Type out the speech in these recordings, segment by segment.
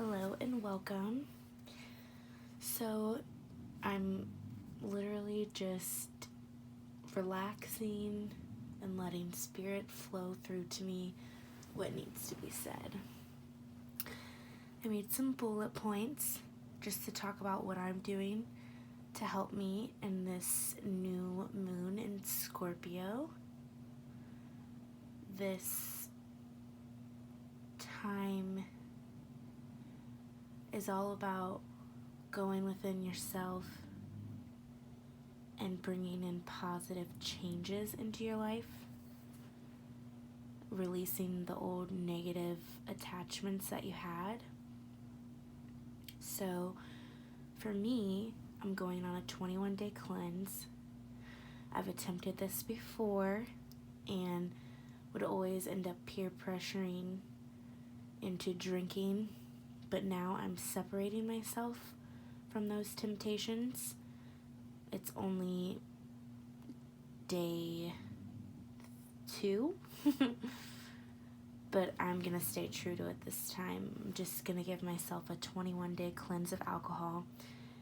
Hello and welcome. So, I'm literally just relaxing and letting spirit flow through to me what needs to be said. I made some bullet points just to talk about what I'm doing to help me in this new moon in Scorpio. This time is all about going within yourself and bringing in positive changes into your life, releasing the old negative attachments that you had. So for me, I'm going on a 21-day cleanse. I've attempted this before and would always end up peer pressuring into drinking, but now I'm separating myself from those temptations. It's only day 2, but I'm gonna stay true to it this time. I'm just gonna give myself a 21-day cleanse of alcohol,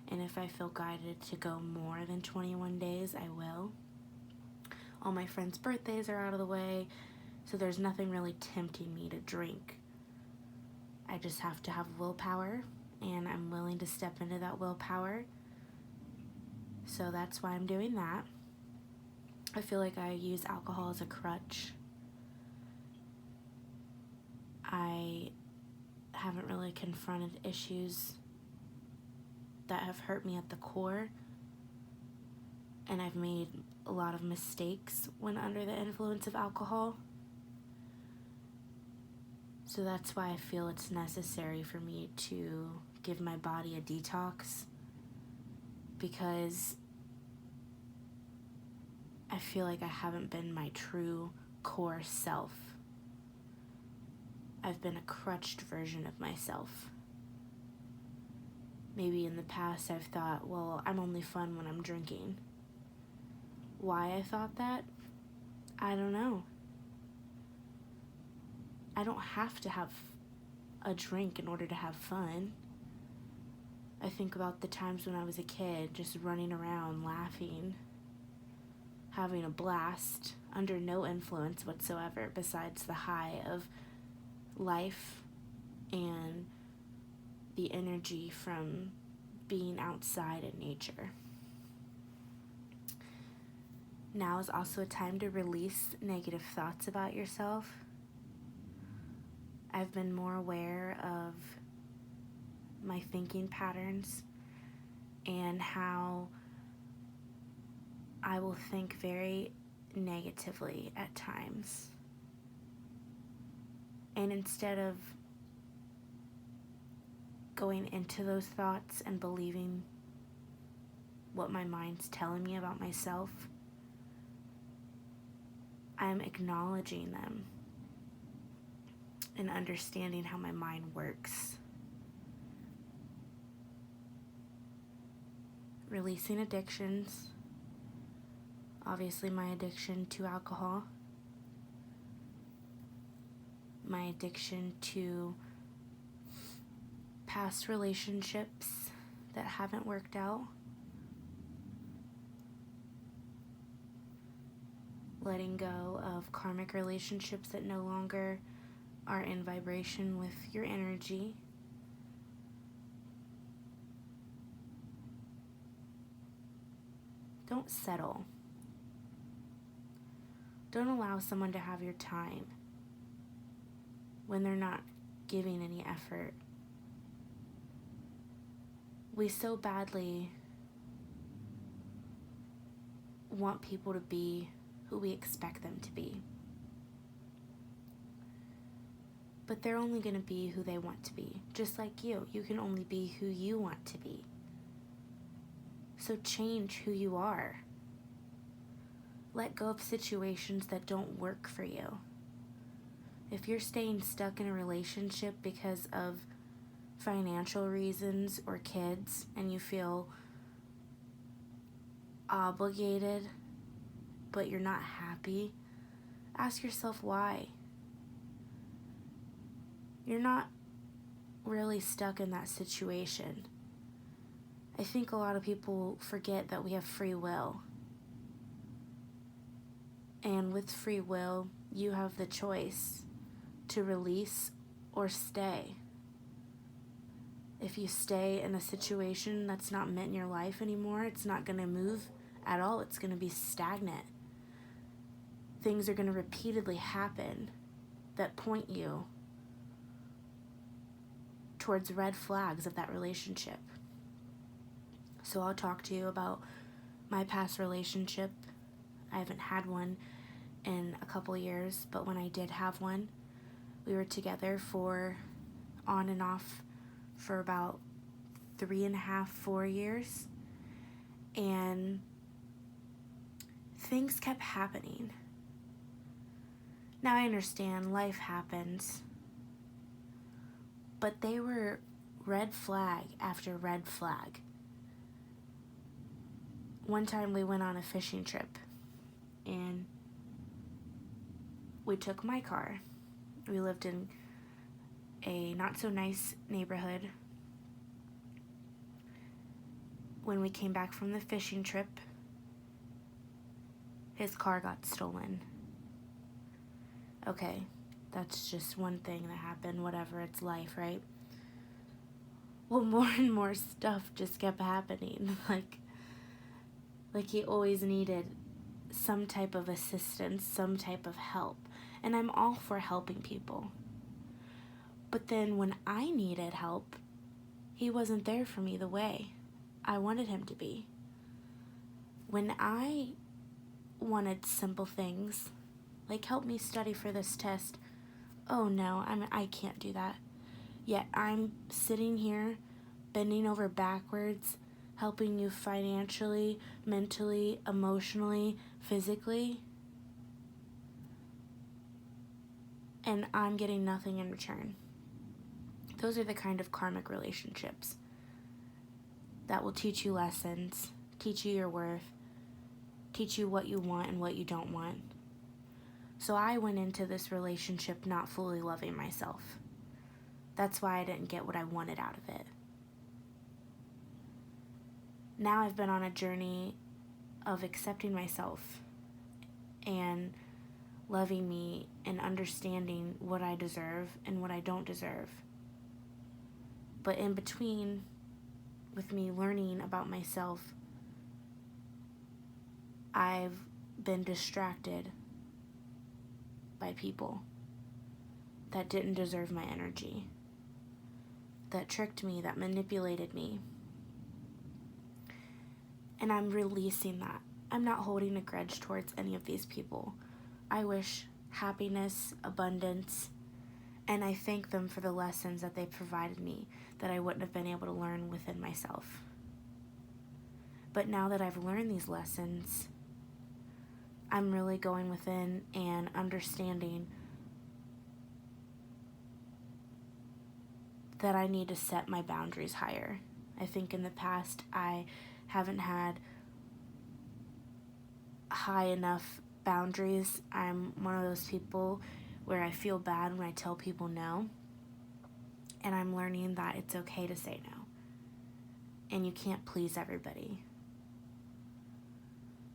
and if I feel guided to go more than 21 days, I will. All my friends' birthdays are out of the way, so there's nothing really tempting me to drink. I just have to have willpower, and I'm willing to step into that willpower. So that's why I'm doing that. I feel like I use alcohol as a crutch. I haven't really confronted issues that have hurt me at the core, and I've made a lot of mistakes when under the influence of alcohol. So that's why I feel it's necessary for me to give my body a detox, because I feel like I haven't been my true core self. I've been a crutched version of myself. Maybe in the past I've thought, well, I'm only fun when I'm drinking. Why I thought that? I don't know. I don't have to have a drink in order to have fun. I think about the times when I was a kid, just running around, laughing, having a blast, under no influence whatsoever besides the high of life and the energy from being outside in nature. Now is also a time to release negative thoughts about yourself. I've been more aware of my thinking patterns and how I will think very negatively at times. And instead of going into those thoughts and believing what my mind's telling me about myself, I'm acknowledging them and understanding how my mind works. Releasing addictions. Obviously, my addiction to alcohol. My addiction to past relationships that haven't worked out. Letting go of karmic relationships that no longer are in vibration with your energy. Don't settle. Don't allow someone to have your time when they're not giving any effort. We so badly want people to be who we expect them to be. But they're only going to be who they want to be. Just like you. You can only be who you want to be. So change who you are. Let go of situations that don't work for you. If you're staying stuck in a relationship because of financial reasons or kids, and you feel obligated, but you're not happy, ask yourself why. You're not really stuck in that situation. I think a lot of people forget that we have free will. And with free will, you have the choice to release or stay. If you stay in a situation that's not meant in your life anymore, it's not going to move at all. It's going to be stagnant. Things are going to repeatedly happen that point you towards red flags of that relationship. So I'll talk to you about my past relationship. I haven't had one in a couple years, but when I did have one, we were together for on and off for about 3.5, 4 years, and things kept happening. Now I understand life happens, but they were red flag after red flag. One time we went on a fishing trip, and we took my car. We lived in a not so nice neighborhood. When we came back from the fishing trip, his car got stolen. Okay, that's just one thing that happened. Whatever, it's life, right? Well, more and more stuff just kept happening. Like he always needed some type of assistance, some type of help. And I'm all for helping people. But then when I needed help, he wasn't there for me the way I wanted him to be. When I wanted simple things, like help me study for this test, oh no, I can't do that. Yet I'm sitting here, bending over backwards, helping you financially, mentally, emotionally, physically, and I'm getting nothing in return. Those are the kind of karmic relationships that will teach you lessons, teach you your worth, teach you what you want and what you don't want. So I went into this relationship not fully loving myself. That's why I didn't get what I wanted out of it. Now I've been on a journey of accepting myself and loving me and understanding what I deserve and what I don't deserve. But in between, with me learning about myself, I've been distracted by people that didn't deserve my energy, that tricked me, that manipulated me. And I'm releasing that. I'm not holding a grudge towards any of these people. I wish happiness, abundance, and I thank them for the lessons that they provided me that I wouldn't have been able to learn within myself. But now that I've learned these lessons, I'm really going within and understanding that I need to set my boundaries higher. I think in the past I haven't had high enough boundaries. I'm one of those people where I feel bad when I tell people no. And I'm learning that it's okay to say no. And you can't please everybody.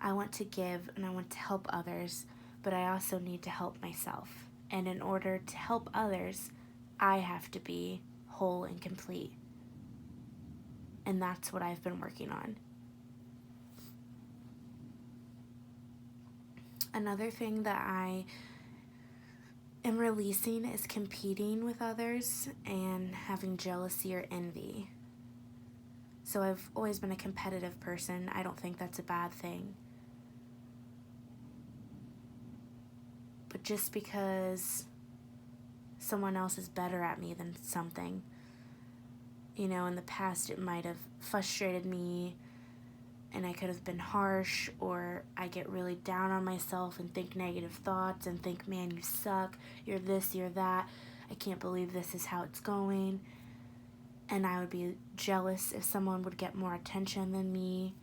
I want to give and I want to help others, but I also need to help myself. And in order to help others, I have to be whole and complete. And that's what I've been working on. Another thing that I am releasing is competing with others and having jealousy or envy. So I've always been a competitive person. I don't think that's a bad thing. But just because someone else is better at me than something, in the past it might have frustrated me and I could have been harsh, or I get really down on myself and think negative thoughts and think, man, you suck, you're this, you're that, I can't believe this is how it's going. And I would be jealous if someone would get more attention than me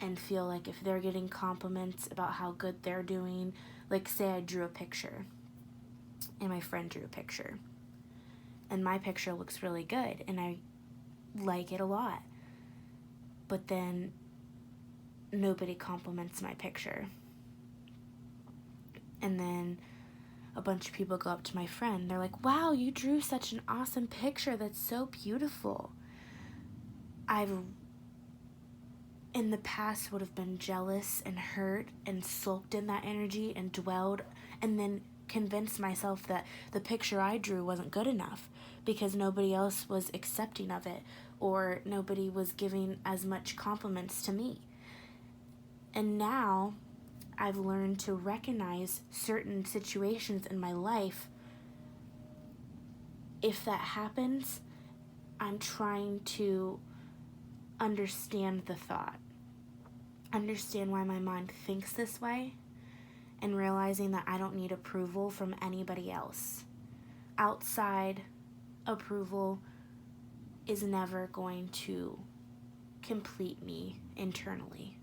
and feel like if they're getting compliments about how good they're doing, like say I drew a picture and my friend drew a picture and my picture looks really good and I like it a lot. But then nobody compliments my picture. And then a bunch of people go up to my friend. They're like, wow, you drew such an awesome picture. That's so beautiful. I've in the past would have been jealous and hurt and sulked in that energy and dwelled and then convinced myself that the picture I drew wasn't good enough because nobody else was accepting of it or nobody was giving as much compliments to me. And now I've learned to recognize certain situations in my life. If that happens, I'm trying to understand the thought, understand why my mind thinks this way, and realizing that I don't need approval from anybody else. Outside approval is never going to complete me internally.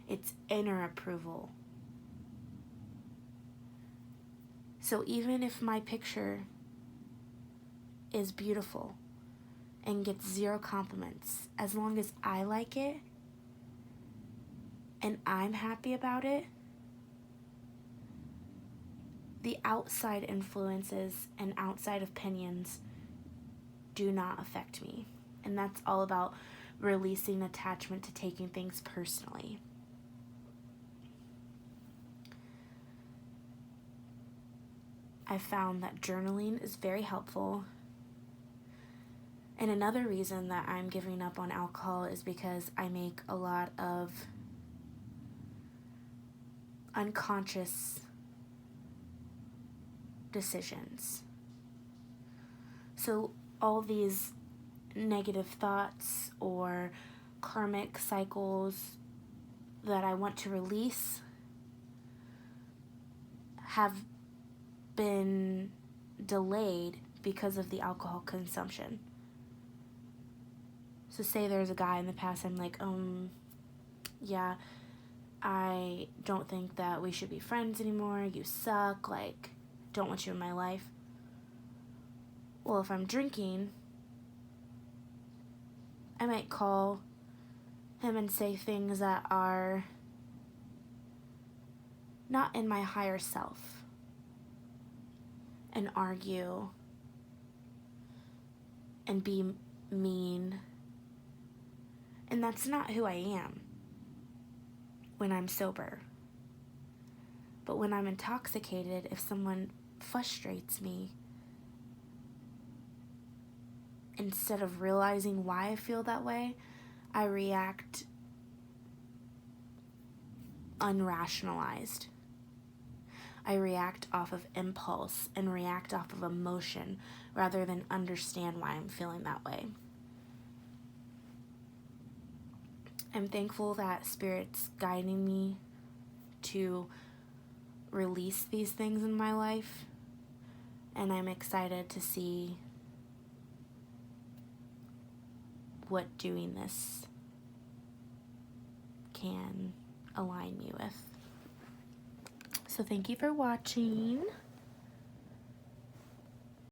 It's inner approval. So even if my picture is beautiful and gets 0 compliments, as long as I like it and I'm happy about it, the outside influences and outside opinions do not affect me. And that's all about releasing attachment to taking things personally. I found that journaling is very helpful. And another reason that I'm giving up on alcohol is because I make a lot of unconscious decisions. So all these negative thoughts or karmic cycles that I want to release have been delayed because of the alcohol consumption. So say there's a guy in the past, I'm like, yeah, I don't think that we should be friends anymore. You suck. Like, don't want you in my life. Well, if I'm drinking, I might call him and say things that are not in my higher self and argue and be mean. And that's not who I am when I'm sober. But when I'm intoxicated, if someone frustrates me, instead of realizing why I feel that way, I react unrationalized. I react off of impulse and react off of emotion rather than understand why I'm feeling that way. I'm thankful that Spirit's guiding me to release these things in my life, and I'm excited to see what doing this can align me with. So thank you for watching.